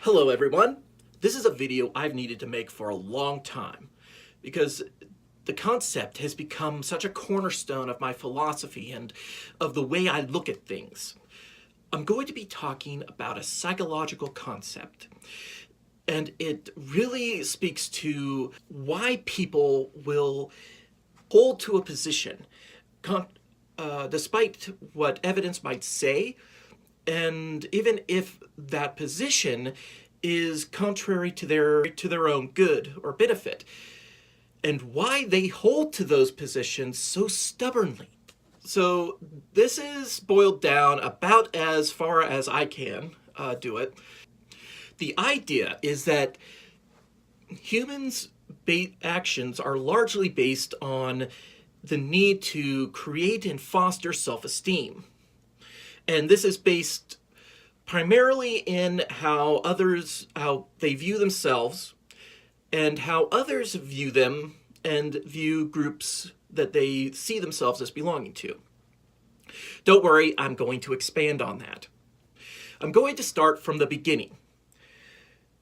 Hello everyone. This is a video I've needed to make for a long time because the concept has become such a cornerstone of my philosophy and of the way I look at things. I'm going to be talking about a psychological concept, and it really speaks to why people will hold to a position despite what evidence might say, and even if that position is contrary to their own good or benefit, and why they hold to those positions so stubbornly. So this is boiled down about as far as I can do it. The idea is that humans' actions are largely based on the need to create and foster self-esteem. And this is based primarily in how they view themselves and how others view them and view groups that they see themselves as belonging to. Don't worry, I'm going to expand on that. I'm going to start from the beginning.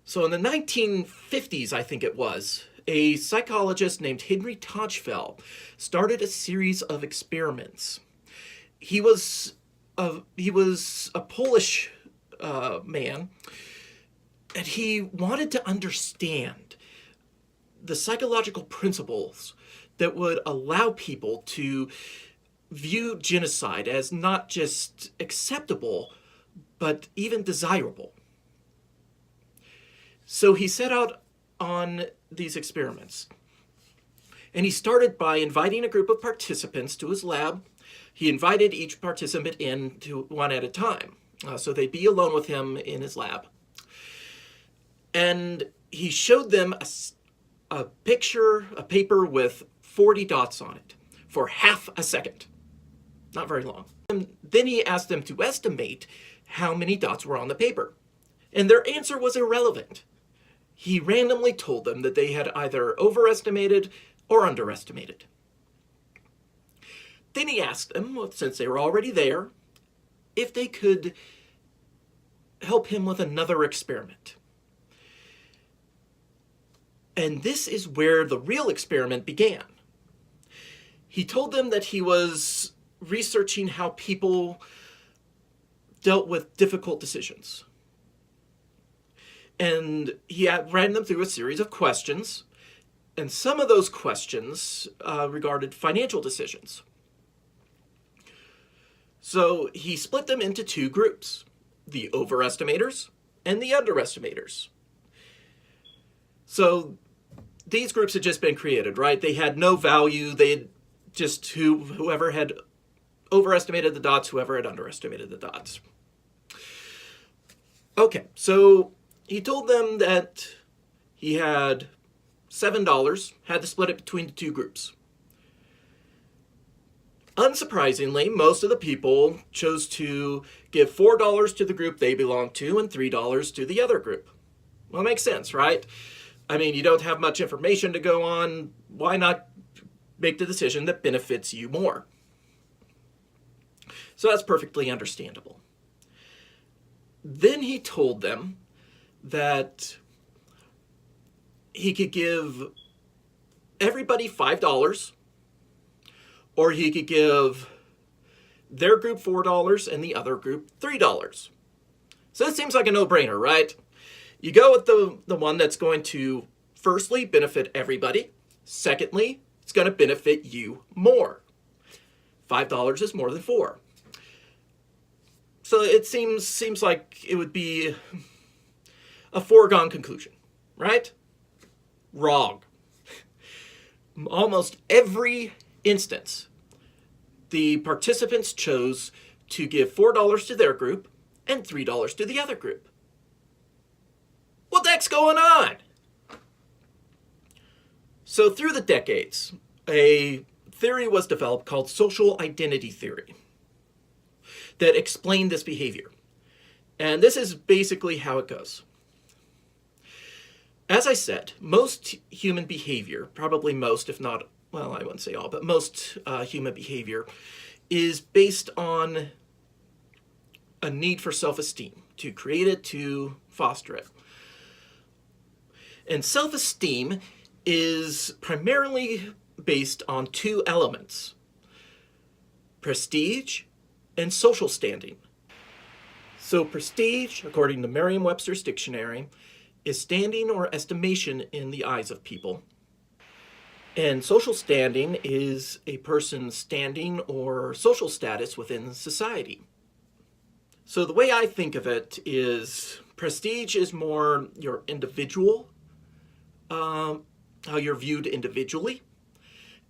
So in the 1950s, I think it was, a psychologist named Henry Tajfel started a series of experiments. He was a Polish man, and he wanted to understand the psychological principles that would allow people to view genocide as not just acceptable, but even desirable. So he set out on these experiments, and he started by inviting a group of participants to his lab. He invited each participant in to one at a time, so they'd be alone with him in his lab. And he showed them a paper with 40 dots on it for half a second. Not very long. And then he asked them to estimate how many dots were on the paper. And their answer was irrelevant. He randomly told them that they had either overestimated or underestimated. Then he asked them, since they were already there, if they could help him with another experiment. And this is where the real experiment began. He told them that he was researching how people dealt with difficult decisions. And he ran them through a series of questions, and some of those questions regarded financial decisions. So he split them into two groups, the overestimators and the underestimators. So these groups had just been created, right? They had no value. They had just whoever had overestimated the dots, whoever had underestimated the dots. Okay, so he told them that he had $7, had to split it between the two groups. Unsurprisingly, most of the people chose to give $4 to the group they belong to and $3 to the other group. Well, it makes sense, right? I mean, you don't have much information to go on. Why not make the decision that benefits you more? So that's perfectly understandable. Then he told them that he could give everybody $5, or he could give their group $4 and the other group $3. So it seems like a no-brainer, right? You go with the one that's going to, firstly, benefit everybody. Secondly, it's going to benefit you more. $5 is more than $4. So it seems like it would be a foregone conclusion, right? Wrong. Almost every instance, the participants chose to give $4 to their group and $3 to the other group. What the heck's going on? So through the decades, a theory was developed called social identity theory that explained this behavior. And this is basically how it goes. As I said, most human behavior, probably most, if not, well, I wouldn't say all, but most human behavior is based on a need for self-esteem, to create it, to foster it. And self-esteem is primarily based on two elements: prestige and social standing. So prestige, according to Merriam-Webster's dictionary, is standing or estimation in the eyes of people. And social standing is a person's standing or social status within society. So the way I think of it is prestige is more your individual, how you're viewed individually,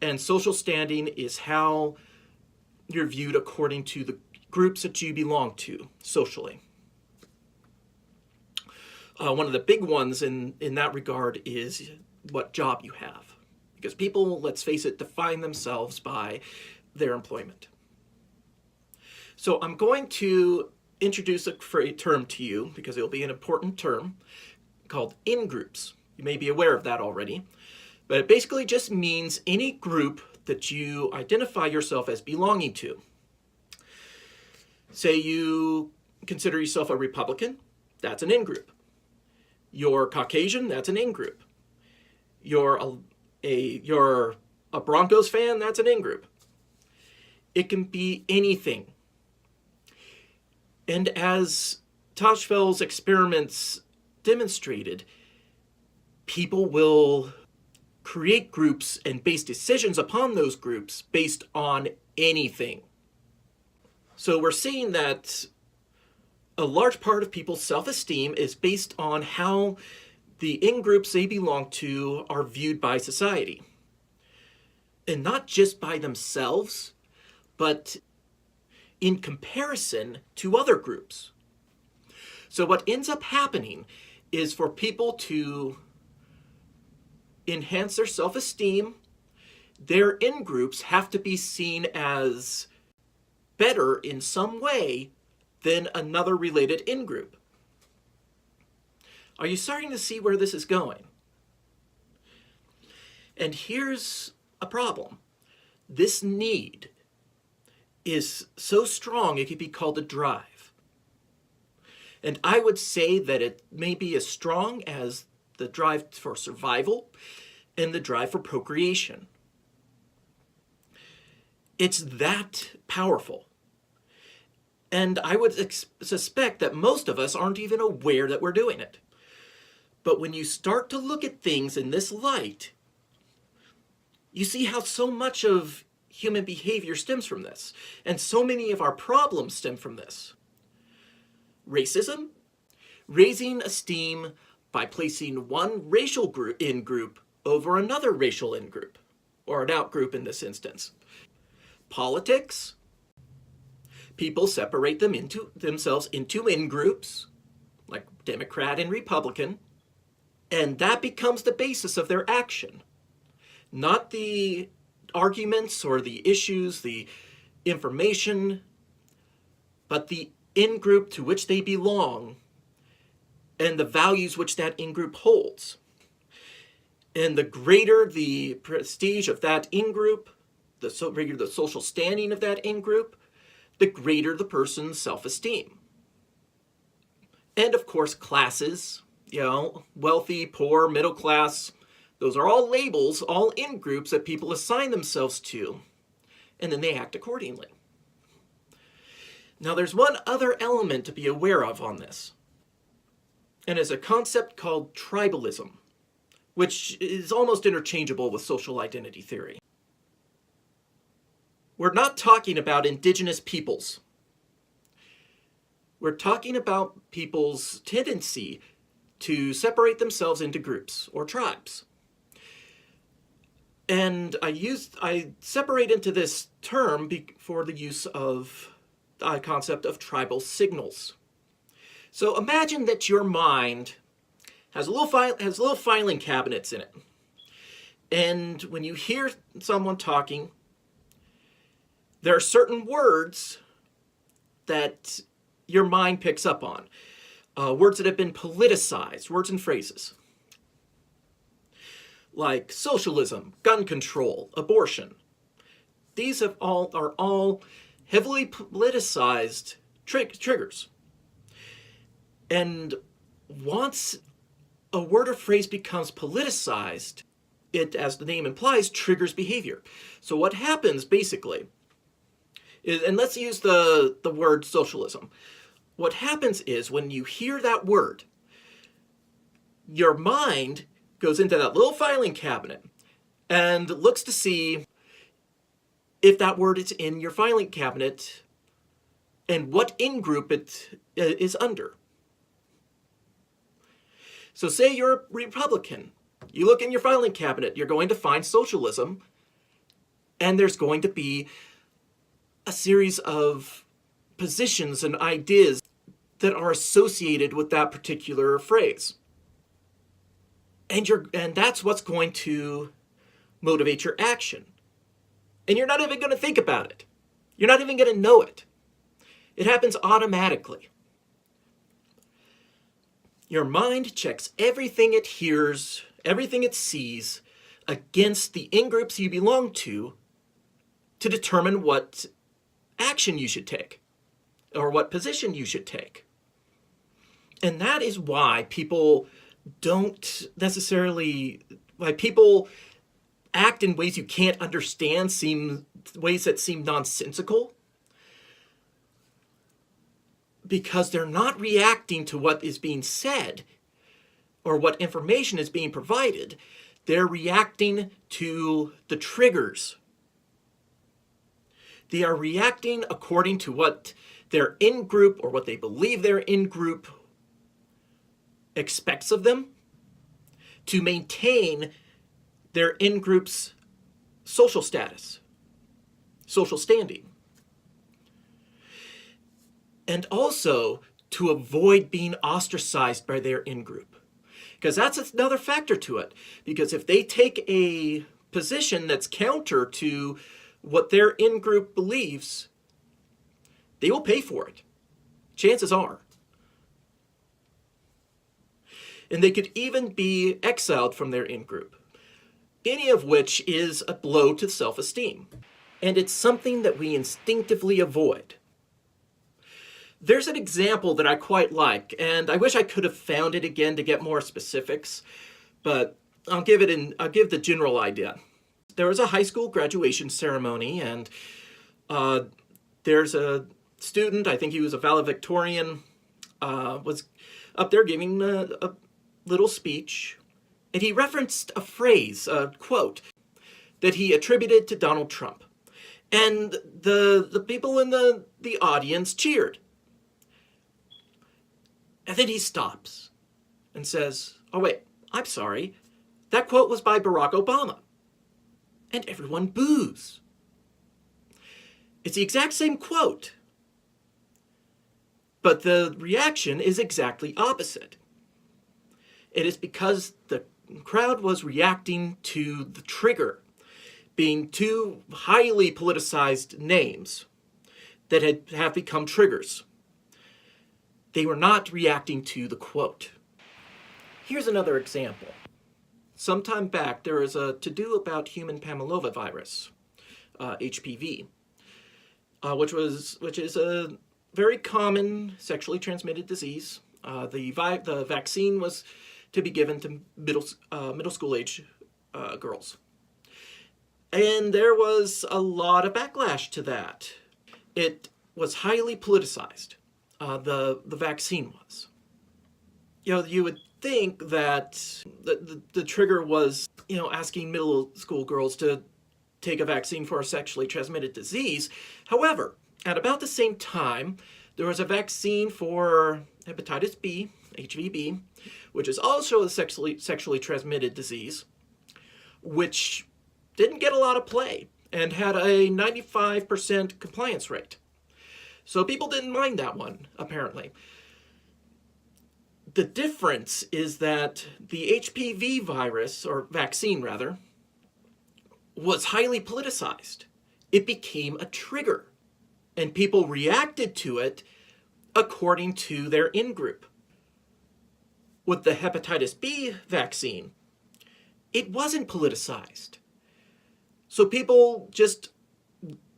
and social standing is how you're viewed according to the groups that you belong to socially. One of the big ones in that regard is what job you have. Because people, let's face it, define themselves by their employment. So I'm going to introduce a term to you, because it'll be an important term, called in-groups. You may be aware of that already. But it basically just means any group that you identify yourself as belonging to. Say you consider yourself a Republican, that's an in-group. You're Caucasian, that's an in-group. You're a Broncos fan, that's an in-group. It can be anything. And as Tajfel's experiments demonstrated, people will create groups and base decisions upon those groups based on anything. So we're seeing that a large part of people's self-esteem is based on how the in-groups they belong to are viewed by society. And not just by themselves, but in comparison to other groups. So what ends up happening is for people to enhance their self-esteem, their in-groups have to be seen as better in some way than another related in-group. Are you starting to see where this is going? And here's a problem. This need is so strong it could be called a drive. And I would say that it may be as strong as the drive for survival and the drive for procreation. It's that powerful. And I would suspect that most of us aren't even aware that we're doing it. But when you start to look at things in this light, you see how so much of human behavior stems from this. And so many of our problems stem from this. Racism, raising esteem by placing one racial in-group over another racial in-group, or an out-group in this instance. Politics, people separate themselves into in-groups, like Democrat and Republican, and that becomes the basis of their action. Not the arguments or the issues, the information, but the in-group to which they belong and the values which that in-group holds. And the greater the prestige of that in-group, the social standing of that in-group, the greater the person's self-esteem. And of course, classes, wealthy, poor, middle class, those are all labels, all in-groups that people assign themselves to, and then they act accordingly. Now there's one other element to be aware of on this, and it's a concept called tribalism, which is almost interchangeable with social identity theory. We're not talking about indigenous peoples. We're talking about people's tendency to separate themselves into groups or tribes. And I separate into this term for the use of the concept of tribal signals. So imagine that your mind has little filing cabinets in it. And when you hear someone talking, there are certain words that your mind picks up on. Words that have been politicized, words and phrases. Like socialism, gun control, abortion. These are all heavily politicized triggers. And once a word or phrase becomes politicized, it, as the name implies, triggers behavior. So what happens basically is, and let's use the word socialism. What happens is when you hear that word, your mind goes into that little filing cabinet and looks to see if that word is in your filing cabinet and what in-group it is under. So say you're a Republican. You look in your filing cabinet, you're going to find socialism, and there's going to be a series of positions and ideas that are associated with that particular phrase. And that's what's going to motivate your action. And you're not even going to think about it. You're not even going to know it. It happens automatically. Your mind checks everything it hears, everything it sees, against the in-groups you belong to determine what action you should take or what position you should take. And that is why people people act in ways you can't understand, ways that seem nonsensical, because they're not reacting to what is being said or what information is being provided. They're reacting to the triggers. They are reacting according to what their in-group or what they believe their in-group expects of them to maintain their in-group's social status, social standing. And also to avoid being ostracized by their in-group. Because that's another factor to it. Because if they take a position that's counter to what their in-group believes, they will pay for it. Chances are. And they could even be exiled from their in-group. Any of which is a blow to self-esteem. And it's something that we instinctively avoid. There's an example that I quite like, and I wish I could have found it again to get more specifics, but I'll give the general idea. There was a high school graduation ceremony, and there's a student, I think he was a valedictorian, was up there giving a little speech, and he referenced a phrase, a quote, that he attributed to Donald Trump. And the people in the audience cheered. And then he stops and says, "Oh wait, I'm sorry. That quote was by Barack Obama." And everyone boos. It's the exact same quote. But the reaction is exactly opposite. It is because the crowd was reacting to the trigger, being two highly politicized names that have become triggers. They were not reacting to the quote. Here's another example. Sometime back, there was a to-do about human papillomavirus, HPV, which is a very common sexually transmitted disease. The vaccine was to be given to middle school age girls. And there was a lot of backlash to that. It was highly politicized. The vaccine was. You would think that the trigger was, asking middle school girls to take a vaccine for a sexually transmitted disease. However, at about the same time, there was a vaccine for hepatitis B, HVB, which is also a sexually transmitted disease, which didn't get a lot of play and had a 95% compliance rate. So people didn't mind that one, apparently. The difference is that the HPV virus, or vaccine rather, was highly politicized. It became a trigger, and people reacted to it according to their in-group. With the hepatitis B vaccine, it wasn't politicized. So people just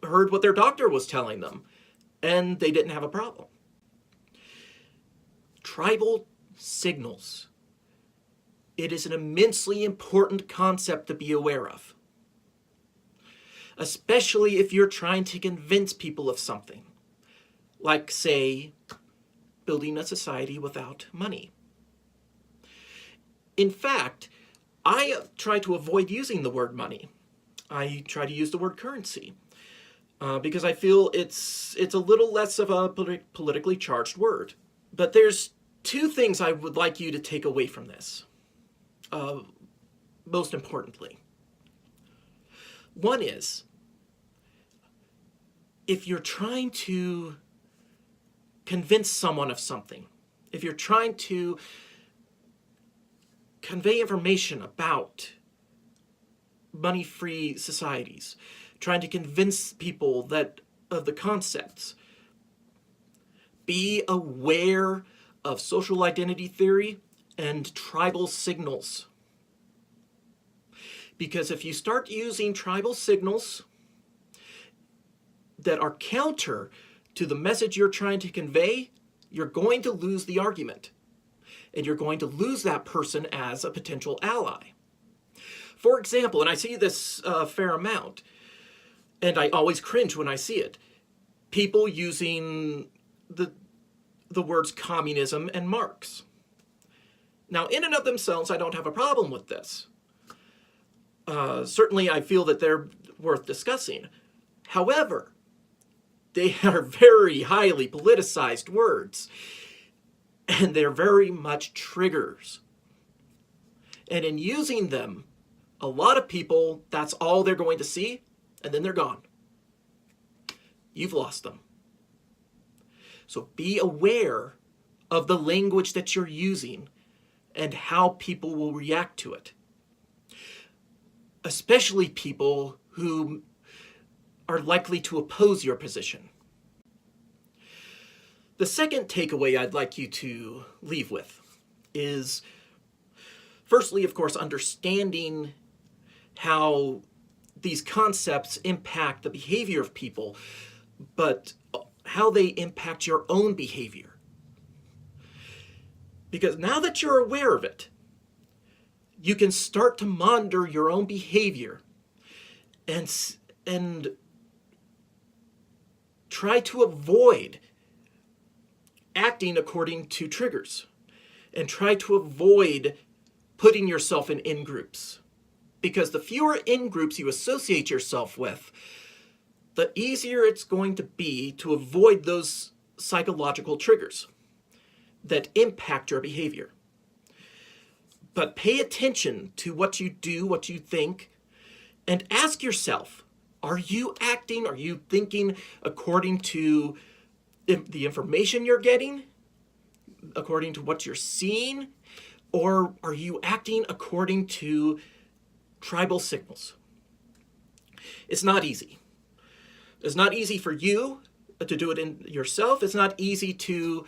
heard what their doctor was telling them, and they didn't have a problem. Tribal signals it is an immensely important concept to be aware of, especially if you're trying to convince people of something, like, say, building a society without money. In fact, I try to avoid using the word money. I try to use the word currency because I feel it's a little less of a politically charged word. But there's two things I would like you to take away from this, most importantly. One is, if you're trying to convince someone of something, if you're trying to convey information about money-free societies, trying to convince people that of the concepts, be aware of social identity theory and tribal signals. Because if you start using tribal signals that are counter to the message you're trying to convey, you're going to lose the argument. And you're going to lose that person as a potential ally. For example, and I see this a fair amount, and I always cringe when I see it, people using the words communism and Marx. Now, in and of themselves, I don't have a problem with this. Certainly, I feel that they're worth discussing. However, they are very highly politicized words, and they're very much triggers. And in using them, a lot of people, that's all they're going to see, and then they're gone. You've lost them. So be aware of the language that you're using and how people will react to it. Especially people who are likely to oppose your position. The second takeaway I'd like you to leave with is, firstly, of course, understanding how these concepts impact the behavior of people, but how they impact your own behavior. Because now that you're aware of it, you can start to monitor your own behavior and try to avoid acting according to triggers, and try to avoid putting yourself in in-groups. Because the fewer in-groups you associate yourself with, the easier it's going to be to avoid those psychological triggers that impact your behavior. But pay attention to what you do, what you think, and ask yourself, are you acting, are you thinking according to the information you're getting, according to what you're seeing, or are you acting according to tribal signals? It's not easy. It's not easy for you to do it in yourself. It's not easy to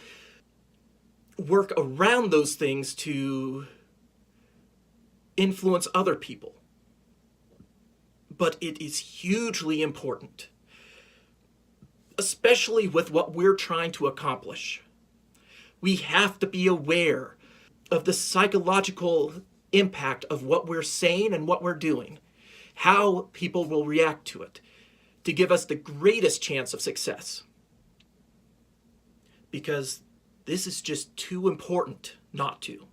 work around those things to influence other people. But it is hugely important, especially with what we're trying to accomplish. We have to be aware of the psychological impact of what we're saying and what we're doing, how people will react to it, to give us the greatest chance of success. Because this is just too important not to.